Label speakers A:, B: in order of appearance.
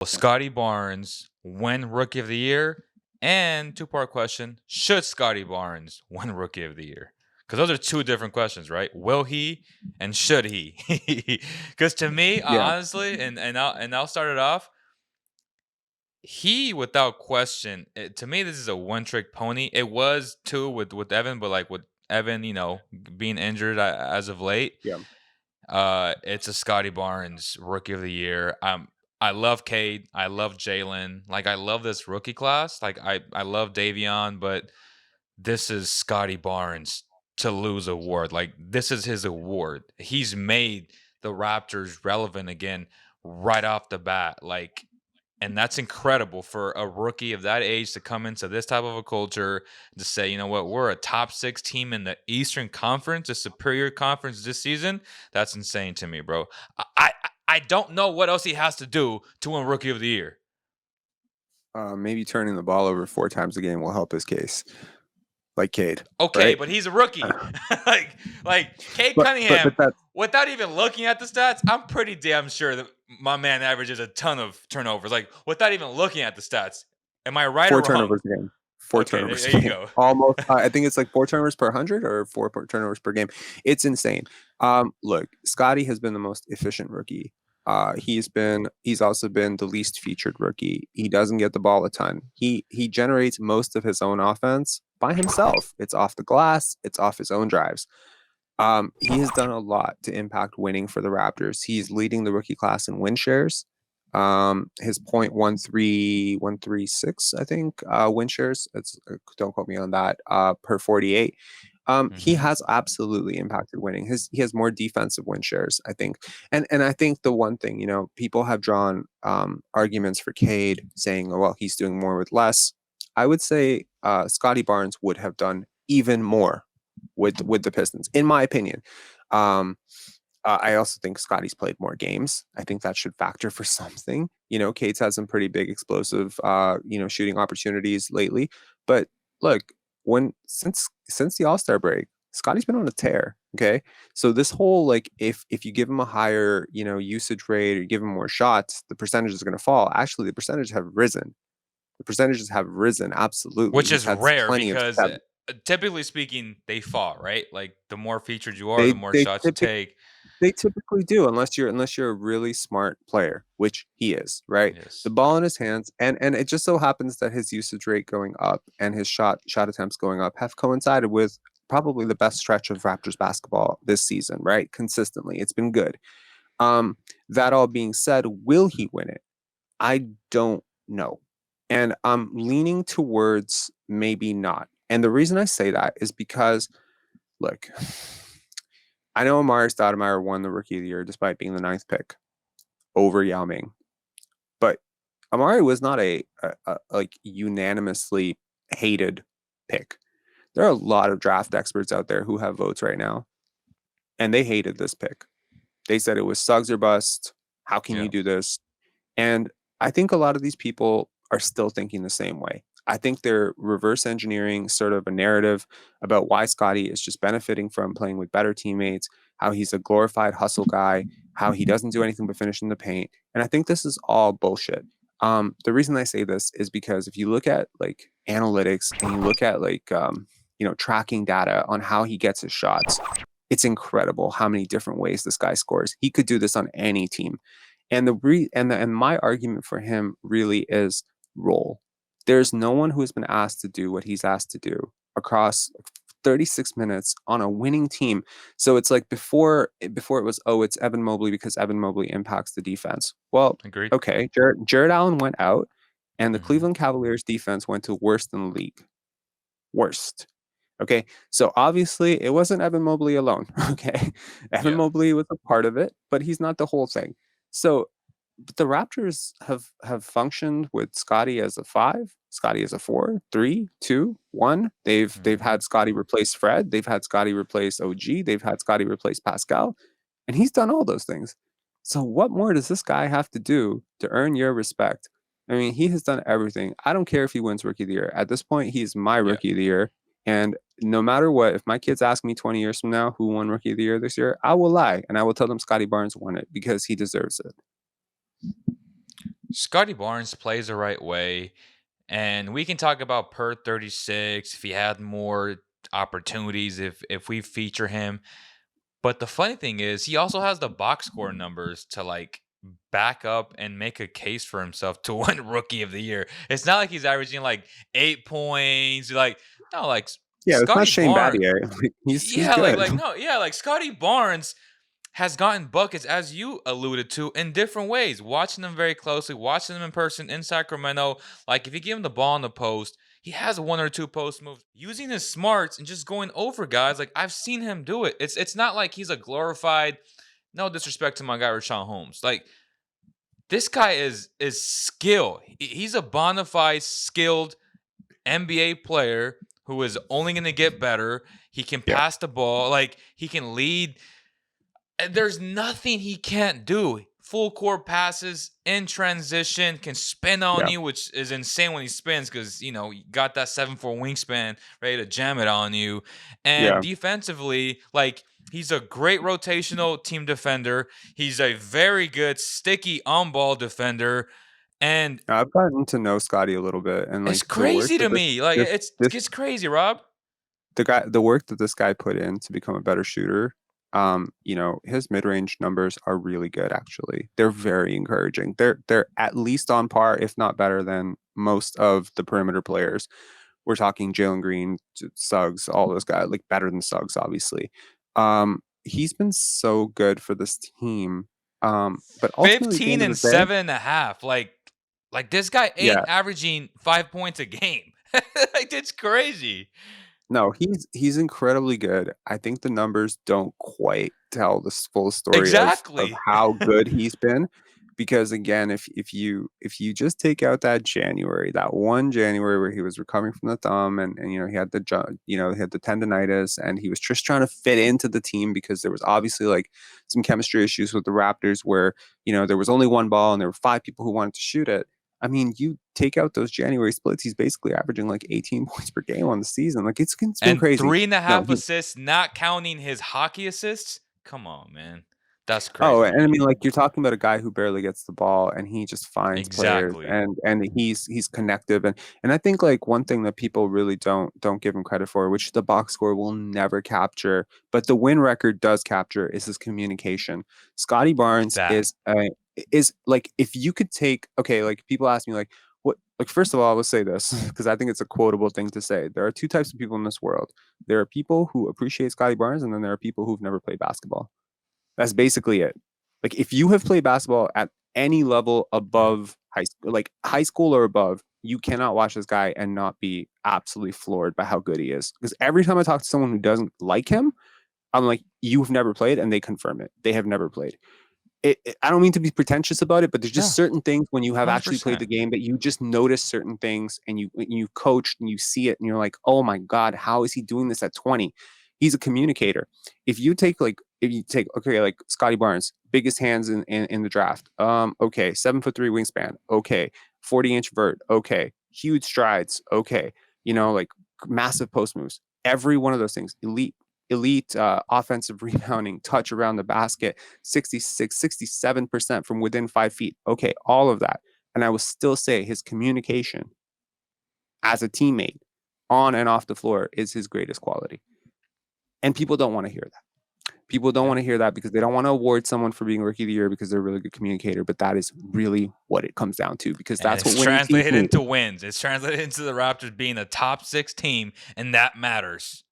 A: Will Scottie Barnes win Rookie of the Year? And two-part question: should Scottie Barnes win Rookie of the Year? Because those are two different questions, right? Will he and should he? Because to me,
B: Yeah.
A: honestly, and I'll start it off. He, without question, to me, this is a one-trick pony. It was too with Evan, but like with Evan, being injured as of late,
B: Yeah.
A: it's a Scottie Barnes Rookie of the Year. I love Cade. I love Jalen. Like I love this rookie class. Like I love Davion, but this is Scottie Barnes to lose award. Like this is his award. He's made the Raptors relevant again right off the bat. Like, and that's incredible for a rookie of that age to come into this type of a culture to say, you know what, we're a top 6 team in the Eastern Conference, a superior conference this season. That's insane to me, bro. I don't know what else he has to do to win Rookie of the Year.
B: Maybe turning the ball over 4 times a game will help his case, like Cade,
A: Okay,
B: right?
A: but he's a rookie. like Cade
B: But
A: Cunningham,
B: that
A: without even looking at the stats, I'm pretty damn sure that my man averages a ton of turnovers. Like without even looking at the stats. Am I right or
B: four
A: wrong?
B: turnovers a game. Four
A: Okay,
B: turnovers
A: there
B: a
A: you
B: game.
A: go.
B: Almost. I think it's like 4 turnovers per 100 or turnovers per game. It's insane. Look, Scottie has been the most efficient rookie. He's also been the least featured rookie. He doesn't get the ball a ton. He generates most of his own offense by himself. It's off the glass. It's off his own drives. He has done a lot to impact winning for the Raptors. He's leading the rookie class in win shares. His .13136, I think, win shares. Don't quote me on that. Per 48. He
A: Hmm.
B: has absolutely impacted winning. He has more defensive win shares, I think. And I think the one thing, people have drawn arguments for Cade saying, oh, well, he's doing more with less. I would say Scottie Barnes would have done even more with the Pistons, in my opinion. Um, I also think Scottie's played more games. I think that should factor for something. Cade's had some pretty big explosive, shooting opportunities lately. But look, since the All-Star break, Scottie's been on a tear. Okay, so this whole like if you give him a higher usage rate or you give him more shots, the percentage is going to fall. Actually, the percentages have risen. The percentages have risen absolutely.
A: Which
B: He's
A: is
B: had
A: rare
B: plenty of
A: because typically speaking, they fall, right? Like the more featured you are, the
B: they
A: more
B: they
A: shots you
B: typically
A: take.
B: They typically do, unless you're a really smart player, which he is, right? The
A: Yes.
B: ball in his hands, and it just so happens that his usage rate going up and his shot attempts going up have coincided with probably the best stretch of Raptors basketball this season, right? Consistently, it's been good. Um, that all being said, will he win it? I don't know, and I'm leaning towards maybe not. And the reason I say that is because, look. I know Amari Stoudemire won the Rookie of the Year despite being the 9th pick over Yao Ming, but Amari was not a like unanimously hated pick. There are a lot of draft experts out there who have votes right now, and they hated this pick. They said it was Suggs or bust. How can you
A: Yeah.
B: do this? And I think a lot of these people are still thinking the same way. I think they're reverse engineering sort of a narrative about why Scottie is just benefiting from playing with better teammates, how he's a glorified hustle guy, how he doesn't do anything but finish in the paint. And I think this is all bullshit. The reason I say this is because if you look at like analytics and you look at like tracking data on how he gets his shots, it's incredible how many different ways this guy scores. He could do this on any team. And my argument for him really is role. There's no one who has been asked to do what he's asked to do across 36 minutes on a winning team. So it's like before it was, oh, it's Evan Mobley because Evan Mobley impacts the defense. Well,
A: Agreed.
B: okay, Jared Allen went out, and the
A: Hmm.
B: Cleveland Cavaliers defense went to worst in the league. Worst. Okay, so obviously it wasn't Evan Mobley alone. Okay, Evan
A: Yeah.
B: Mobley was a part of it, but he's not the whole thing. So, but the Raptors have functioned with Scottie as a 5, Scottie as a 4, 3, 2, 1. They've
A: Hmm.
B: had Scottie replace Fred. They've had Scottie replace OG. They've had Scottie replace Pascal, and he's done all those things. So, what more does this guy have to do to earn your respect? I mean, he has done everything. I don't care if he wins Rookie of the Year. At this point, he's my
A: Yeah.
B: Rookie of the Year. And no matter what, if my kids ask me 20 years from now who won Rookie of the Year this year, I will lie and I will tell them Scottie Barnes won it because he deserves it.
A: Scottie Barnes plays the right way, and we can talk about per 36 if he had more opportunities, if we feature him. But the funny thing is, he also has the box score numbers to like back up and make a case for himself to win Rookie of the Year. It's not like he's averaging like 8 points. Like no, like
B: Yeah, it's not
A: Scotty
B: Shane
A: Barnes.
B: Battier. Like, he's
A: Yeah,
B: good.
A: no, yeah, like Scotty Barnes has gotten buckets, as you alluded to, in different ways. Watching them very closely, watching them in person in Sacramento. Like, if you give him the ball in the post, he has one or two post moves. Using his smarts and just going over guys. Like, I've seen him do it. It's not like he's a glorified, no disrespect to my guy, Rashawn Holmes. Like, this guy is skill. He's a bona fide, skilled NBA player who is only going to get better. He can
B: Yeah,
A: pass the ball. Like, he can lead. There's nothing he can't do. Full court passes in transition, can spin on
B: yeah,
A: you, which is insane when he spins because, you know, you got that 7'4" wingspan ready to jam it on you. And
B: yeah.
A: defensively, like, he's a great rotational team defender. He's a very good sticky on ball defender. And
B: I've gotten to know Scotty a little bit, and
A: it's
B: like the work
A: crazy
B: that
A: to me. Like,
B: this this
A: it's crazy, Rob.
B: the work that this guy put in to become a better shooter, his mid-range numbers are really good actually. They're very encouraging. They're at least on par, if not better than most of the perimeter players. We're talking Jalen Green, Suggs, all those guys, like better than Suggs, obviously. He's been so good for this team. But ultimately at the
A: 15
B: end of
A: and
B: the day,
A: 7.5. Like this guy ain't
B: yeah,
A: averaging 5 points a game. Like it's crazy.
B: no, he's incredibly good. I think the numbers don't quite tell the full story of
A: Exactly.
B: how good he's been, because again, if you just take out that January, that one January where he was recovering from the thumb and he had he had the tendonitis and he was just trying to fit into the team because there was obviously like some chemistry issues with the Raptors where there was only one ball and there were five people who wanted to shoot it. I mean, you take out those January splits, he's basically averaging like 18 points per game on the season. Like it's been
A: And
B: crazy.
A: three and a
B: No,
A: half assists, not counting his hockey assists. Come on, man. That's
B: oh,
A: crazy to
B: and I
A: me.
B: mean, like you're talking about a guy who barely gets the ball, and he just finds players,
A: Exactly.
B: and he's connective, and I think like one thing that people really don't give him credit for, which the box score will never capture, but the win record does capture, is his communication. Scottie Barnes
A: That.
B: is like if you could take okay, like people ask me like what like first of all, I will say this because I think it's a quotable thing to say. There are two types of people in this world. There are people who appreciate Scottie Barnes, and then there are people who've never played basketball. That's basically it. Like if you have played basketball at any level above high school, like high school or above, you cannot watch this guy and not be absolutely floored by how good he is. Because every time I talk to someone who doesn't like him, I'm like, you've never played, and they confirm it. They have never played. I don't mean to be pretentious about it, but there's just
A: No,
B: certain things when you have actually played
A: 100%.
B: the game that you just notice certain things, and you coach and you see it and you're like, oh my god, how is he doing this at 20? He's a communicator. If you take okay, like Scottie Barnes, biggest hands in the draft. Okay, 7'3" wingspan. Okay, 40-inch vert. Okay, huge strides. Okay, like massive post moves. Every one of those things, elite offensive rebounding, touch around the basket, 66, 67% from within 5 feet. Okay, all of that. And I will still say his communication as a teammate on and off the floor is his greatest quality. And people don't want to hear that. People don't
A: Yeah.
B: want to hear that because they don't want to award someone for being rookie of the year because they're a really good communicator. But that is really what it comes down to because
A: And
B: that's what
A: it's
B: winning teams
A: translated
B: need.
A: into wins. It's translated into the Raptors being a top 6 team, and that matters.